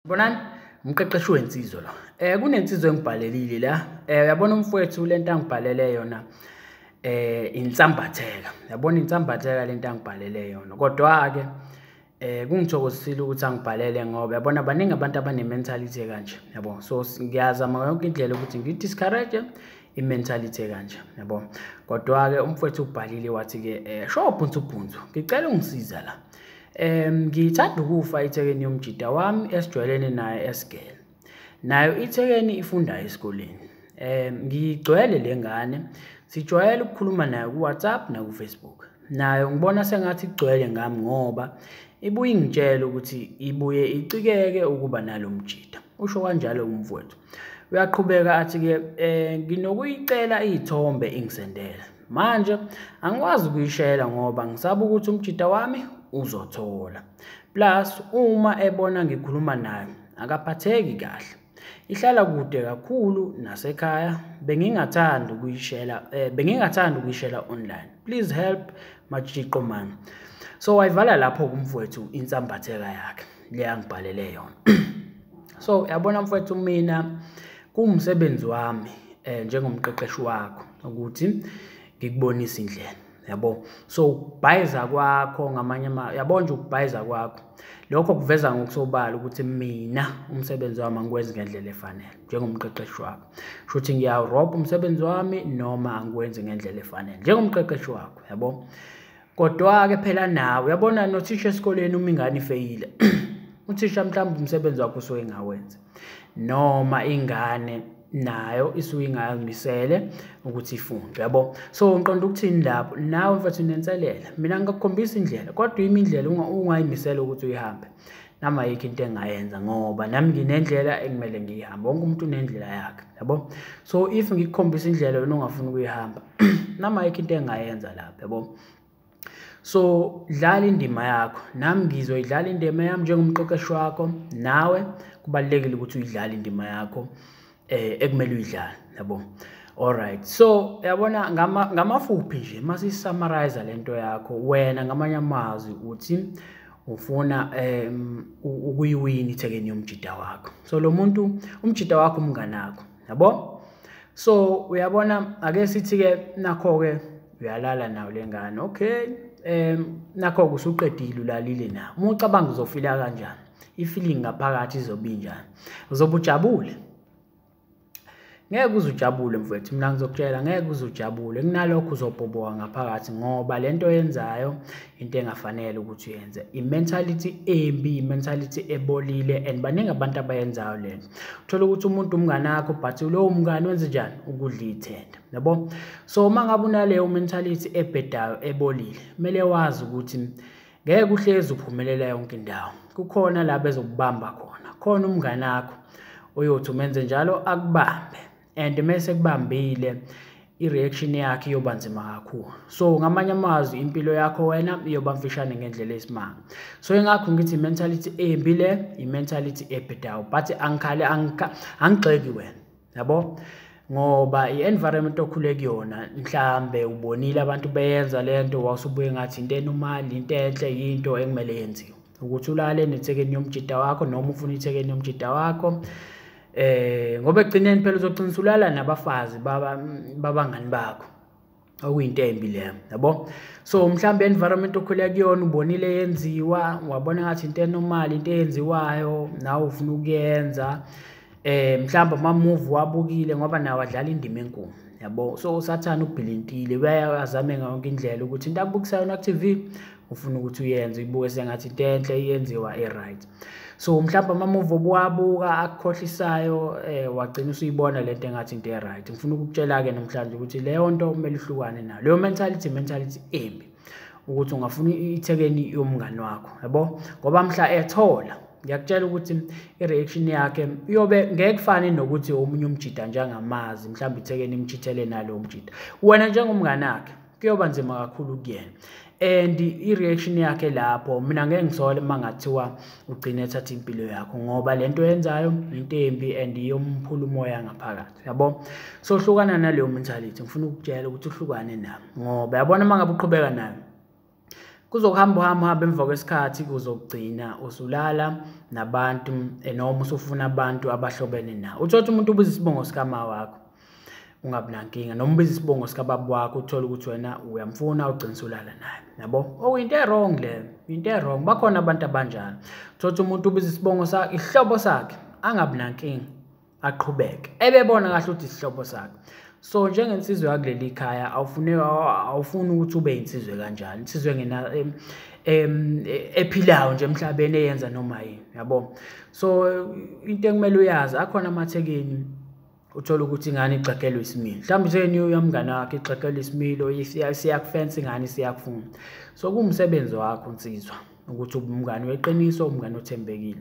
Bonani, umqeqeshi wensizwa la. Kunensizwa engibhalelile la. Uyabona umfowethu lento angibhalele yona insambatheka. Yabona insambatheka lento angibhalele yona. Kodwa ke kungithokozisile ukuthi angibhalele ngoba yabona baningi abantu abane-mentality kanje, yabo. So ngiyazama yonke indlela ukuthi ngi-discourage i-mentality kanje, yabo. Kodwa ke umfowethu ubhalile wathi ke sho Puntsu, ngicela ungisiza la. Ngithanda ukufa iThekwini yomjida wami esijwayelene naye esigele. Nayo iThekwini ifunda esikoleni. Ngigcwele lengane, sijwayele ukukhuluma nayo ku-WhatsApp na ku-Facebook. Nayo ngibona sengathi igcwele ngami ngoba ibuye ingitshela ukuthi ibuye icikeke ukuba nalo mjida. Usho kanjalo umfowethu. Uyaqhubeka athi ke nginokuyicela izithombe ingisendele. Manje angikwazi ukuyishela ngoba ngisaba ukuthi umjida wami uzothola. Plus uma ebona ngikhuluma naye akaphatheki kahle. Ihlala kude kakhulu nasekhaya. Bengingathanda ukuyishela online. Please help Majiqo man. So wayivala lapho kumfowethu insambatheka yakhe le angibhalele yona. So yabona mfowethu mina kumsebenzi wami njengomqeqeshi wakho ukuthi ngikubonisa indlela, yabo. So ukubhayiza kwakho ngamanye yabo nje ukubhayiza kwakho lokho kuveza ngokusobala ukuthi mina umsebenzi wami angikwenzi ngendlela efanele njengomqeqeshi wakho. Shuthi ngiyawurobha umsebenzi wami noma angikwenzi ngendlela efanele njengomqeqeshi wakho, yabo. Kodwa ke phela nawe yabona nothisha esikoleni uma ingane ifeyile uthisha mhlawumbe umsebenzi wakho usuke engawenzi noma ingane nayo isuke ingazimisele ukuthi ifunde, yabo. So ngiqonda ukuthini lapho nawe mfethu unenselela. Mina ngikukhombisa indlela kodwa yimi indlela ungayimisela ukuthi uyihambe. Nama yikho into engayenza ngoba nami nginendlela ekumele ngiyihambe. Wonke umuntu unendlela yakhe, yabo. So if ngikukhombisa indlela wena ungafuni ukuyihamba nama yikho into engayenza lapha, yabo. So dlala indima yakho, nami ngizoyidlala indima yami njengomqeqeshi wakho. Nawe kubalekile ukuthi uyidlale indima yakho ekumele uyidlale, yabo. Alright, so yabona ngamafuphi nje mase summarize lento yakho wena ngamanye amazwi uthi ufuna ukuyiwina iThekwini yomjida wakho. So lo muntu umjida wakho umnganakho, yabo. So uyabona ake sithi ke nakho ke uyalala nawo lengane. Okay, nakho kusuqedile ulalile na. Uma ucabanga uzofila kanjani? Ifeeling ngaphakathi izobe injani? Uzobe ujabule? Ngeke uzujabule mfowethu, mina ngizokutshela ngeke uzujabule. Kunalokho uzobhoboka ngaphakathi ngoba lento yenzayo into engafanele ukuthi uyenze. I-mentality embi, i-mentality ebolile and baningi abantu abayenzayo lento. Uthola ukuthi umuntu umnganakho but lowo mngane wenze njani? Ukudla ithenda, yabo. So uma ngabe unaleyo mentality ebhedayo ebolile, kumele wazi ukuthi ngeke uhlezi uphumelela yonke indawo. Kukhona la bezokubamba khona. Khona umnganakho oyothi umenze njalo akubambe. And mase kubambile i-reaction yakhe iyoba nzima kakhulu. So ngamanye amazwi impilo yakho wena iyoba mfishane ngendlela esimanga. So engakho ngithi mentality embi le, i-mentality ebhedayo but angigxeki wena, yabo. Ngoba i-environment okhule kuyona mhlambe ubonile abantu beyenza lento wasubuye ngathi into enormal, into enhle, into ekumele yenziwe ukuthi ulale neThekwini yomjida wakho noma ufuna iThekwini yomjida wakho. Ngoba egcineni phela uzoqinisa ulala nabafazi babangani bakho okuyinto embi leyo, yabo. So mhlambe environment okhule kuyona ubonile yenziwa wabona ngathi into enormal, into eyenziwayo nawe ufuna ukuyenza. Mhlamba ama-move wabukile ngoba nawe adlala indima enkulu, yabo. So usathana ubhilintile uyazame ngayonke indlela ukuthi into abukisayo na TV ufuna ukuthi uyenze uyibuke sengathi into enhle iyenziwa right. So mhlamba ama-move obuwabuka akukhohlisayo wagcina usuyibona lento engathi into right. Ngifuna ukukutshela ke namhlanje ukuthi leyo nto kumele ihlukane nayo. Leyo mentality embi ukuthi ungafuna iThekwini yomngani wakho, yabo. Ngoba mhla ethola ngiyakutshela ukuthi i-reaction yakhe iyobe ngeke kufane nokuthi omunye umjida njengamazi mhlawumbe iThekwini imchithele nalo mjida. Wena njengomngane wakhe kuyoba nzima kakhulu kuyena. And i-reaction yakhe lapho mina ngeke ngisole mangathiwa ugcine ethatha impilo yakho ngoba lento yenzayo into embi and iyomphula umoya ngaphakathi, yabo. So hlukana naleyo mentality. Ngifuna ukutshela ukuthi uhlukane nayo ngoba yabona mangabe uqhubeka nayo kuzokuhamba emva kwesikhathi uzogcina usulala nabantu noma usufuna abantu abahlobene nawe. Uthola umuntu ubiza isibongo sikama wakho ungabi nankinga, noma ubiza isibongo sikababa wakho uthola ukuthi wena uyamfuna ugcina usulala naye, yabo? Into wrong le, into wrong. Bakhona abantu abanjalo. Uthola umuntu ubiza isibongo sakhe, isihlobo sakhe, angabi nankinga, aqhubeke ebebona kahle ukuthi isihlobo sakhe. So njengensizwe yakuleli khaya awufuni ukuthi ube insizwe kanjalo, insizwe ngena ephilayo nje emhlabeni eyenza noma yini, yabo? So into ekumele uyazi, akhona amathekeni uthola ukuthi ingane igxegelwe isimilo. Mhlawumbe seniyo yomngane wakhe igxegelwe isimilo, siyakufensa ingane siyakufuna. So kuwumsebenzi wakho nsizwa ukuthi ube umngane weqiniso, umngane othembekile,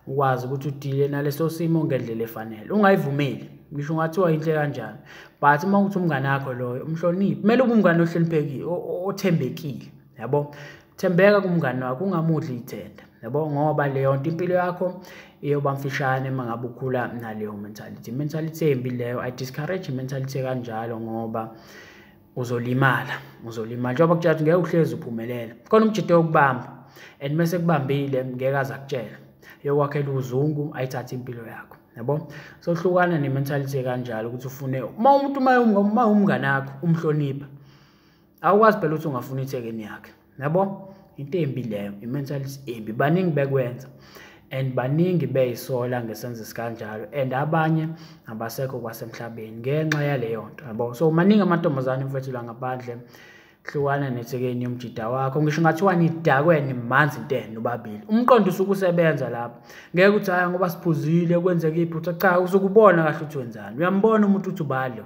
ukwazi ukuthi udile naleso simo ngendlela efanele, ungayivumeli. Ngisho ungathiwa inhle kanjani, but uma uthi umngane wakho loyo umhloniphe, kumele ube umngane ohloniphekile, othembekile, yabo? Thembeka kumngane wakho, ungamudli ithenda, yabo? Ngoba leyo nto impilo yakho iyoba mfishane mangabe ukhula naleyo mentality embi leyo. I discourage mentality kanjalo ngoba uzolimala. Njengoba kutshela ukuthi ngeke uhlezi uphumelele, khona umjito wokubamba, and mase kubambile ngeke aze akutshela, yokwakhela uzungu ayithathe impilo yakho, yabo? So hlukana nementality kanjalo ukuthi ufune uma umngane wakho umhlonipha, awukwazi phela ukuthi ungafuna ithekeni yakhe, yabo? Into embi leyo, imentality embi. Baningi bekwenza and baningi beyisola ngesenzo sikanjalo, and abanye abasekho kwasemhlabeni ngenxa yaleyo nto, yabo? So maningi amantombazane mfethu la ngaphandle, hlukana nethekeni yomjida wakho. Ngisho ngathiwa nidakwe nimanzi intene nobabili, umqondo usuke usebenza lapha. Ngeke uthi haya ngoba siphuzile kwenzeka iphutha, cha, usukubona kahle ukuthi wenzani, uyambona umuntu uthi ubalo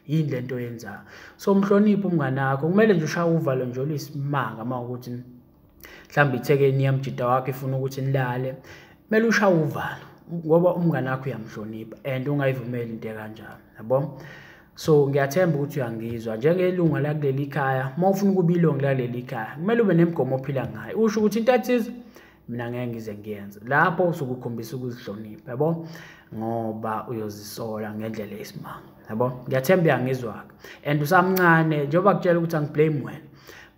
yini lento yenzayo. So mhloniphe umngane wakho, kumele nje ushaye uvalo nje olisimanga uma ukuthi mhlawumbe ithekeni yomjida wakho ifuna ukuthi nilale, kumele ushaye uvalo ngoba umngane wakho uyamhlonipha and ungayivumeli into kanjalo, yabo? So ngiyathemba ukuthi uyangizwa. Njengelunga lakuleli khaya, uma ufuna ukuba ilungu laleli khaya, kumele ube nemigomo ophila ngayo. Usho ukuthi into ethize mina ngeke ngize ngiyenze, lapho usuke ukhombisa ukuzihlonipha, yabo? Ngoba uyozisola ngendlela esimanga, yabo? Ngiyathemba uyangizwa and usamncane, njengoba kutshela ukuthi angiblame wena,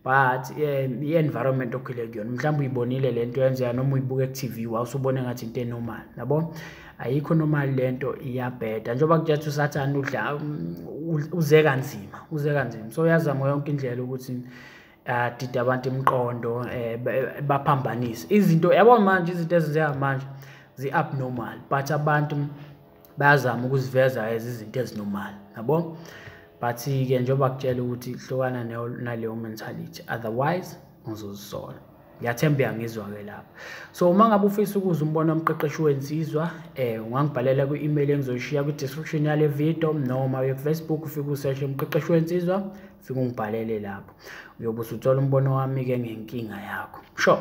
but i-environment okhule kuyona, mhlawumbe uyibonile lento yenzeka noma uyibuka ku-TV wawusubone ngathi into enormal, yabo? Ayikho normal lento, iyabheda. Njengoba kutshela ukuthi uSathane uze kanzima, so uyazama yonke indlela ukuthi dida abantu imiqondo baphambanise izinto, yabo? Manje izinto ezenzeka manje zi-abnormal, but abantu bayazama ukuziveza izinto ezinormal, yabo? But-ke njengoba kutshela ukuthi hlukana naleyo mentality, otherwise uzozisola. Ngiyathemba uyangizwa-ke lapho. So uma ngabe ufisa ukuza umbona umqeqeshi wensizwa, ungangibhalela kwi-email engizoyishiya kwi-description yale video, noma uye ku-Facebook ufike usearch umqeqeshi wensizwa, ufike ungibhalele lapho, uyobe usuthola umbono wami-ke ngenkinga yakho. Sure.